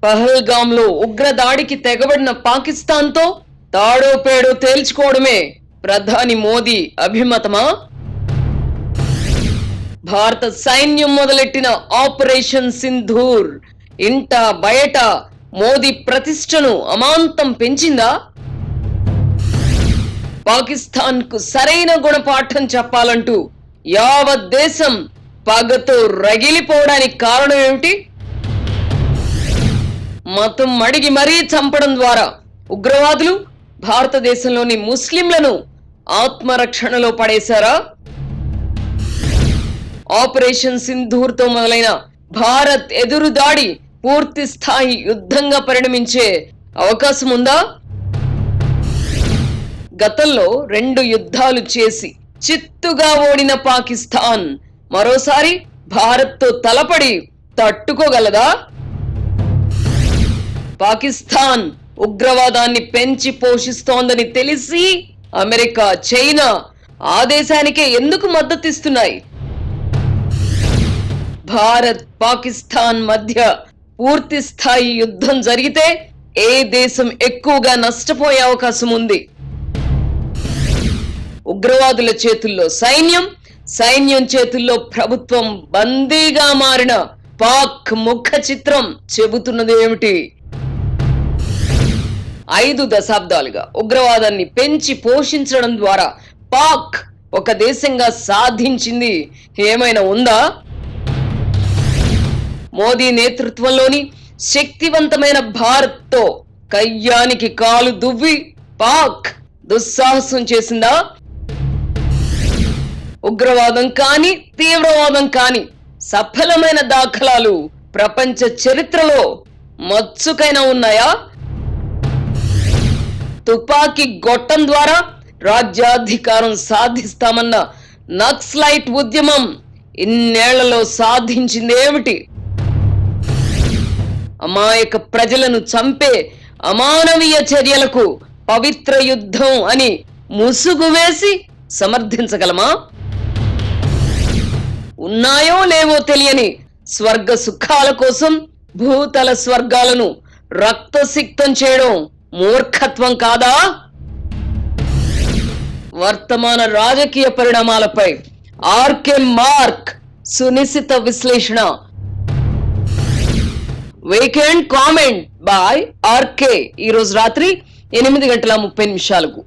పహల్గాంలో ఉగ్రదాడికి తెగబడిన పాకిస్తాన్తో తాడో పేడో తేల్చుకోవడమే ప్రధాని మోదీ అభిమతమా? భారత సైన్యం మొదలెట్టిన ఆపరేషన్ సింధూర్ ఇంట బయట మోదీ ప్రతిష్టను అమాంతం పెంచిందా? పాకిస్తాన్ కు సరైన గుణపాఠం చెప్పాలంటూ యావత్ దేశం పగతో రగిలిపోవడానికి కారణం ఏమిటి? మతం అడిగి మరీ చంపడం ద్వారా ఉగ్రవాదులు భారతదేశంలోని ముస్లింలను ఆత్మరక్షణలో పడేశారా? ఆపరేషన్ సింధూర్ తో మొదలైన భారత్ ఎదురుదాడి పూర్తి స్థాయి యుద్ధంగా పరిణమించే అవకాశం ఉందా? గతంలో 2 యుద్ధాలు చేసి చిత్తుగా ఓడిన పాకిస్తాన్ మరోసారి భారత్ తో తలపడి తట్టుకోగలదా? పాకిస్తాన్ ఉగ్రవాదాన్ని పెంచి పోషిస్తోందని తెలిసి అమెరికా, చైనా ఆ దేశానికే ఎందుకు మద్దతిస్తున్నాయి? భారత్ పాకిస్తాన్ మధ్య పూర్తి స్థాయి యుద్ధం జరిగితే ఏ దేశం ఎక్కువగా నష్టపోయే అవకాశం ఉంది? ఉగ్రవాదుల చేతుల్లో సైన్యం చేతుల్లో ప్రభుత్వం బందీగా మారిన పాక్ ముఖ చిత్రం చెబుతున్నది ఏమిటి? 5 దశాబ్దాలుగా ఉగ్రవాదాన్ని పెంచి పోషించడం ద్వారా పాక్ ఒక దేశంగా సాధించింది ఏమైనా ఉందా? మోదీ నేతృత్వంలోని శక్తివంతమైన భారత్ తో కయ్యానికి కాలు దువ్వి పాక్ దుస్సాహసం చేసిందా? ఉగ్రవాదం కాని తీవ్రవాదం కాని సఫలమైన దాఖలాలు ప్రపంచ చరిత్రలో మచ్చుకైనా ఉన్నాయా? తుపాకీ గొట్టం ద్వారా రాజ్యాధికారం సాధిస్తామన్న నక్సలైట్ ఉద్యమం ఇన్నేళ్లలో సాధించిందేమిటి? అమాయక ప్రజలను చంపే అమానవీయ చర్యలకు పవిత్ర యుద్ధం అని ముసుగు వేసి సమర్థించగలమా? ఉన్నాయో లేవో తెలియని స్వర్గ సుఖాల కోసం భూతల స్వర్గాలను రక్తసిక్తం చేయడం మూర్ఖత్వం కాదా? వర్తమాన రాజకీయ పరిణామాలపై ఆర్కే మార్క్ సునిశిత విశ్లేషణ. Weekend comment by RK. ఈ రోజు రాత్రి 8:30 నిమిషాలకు.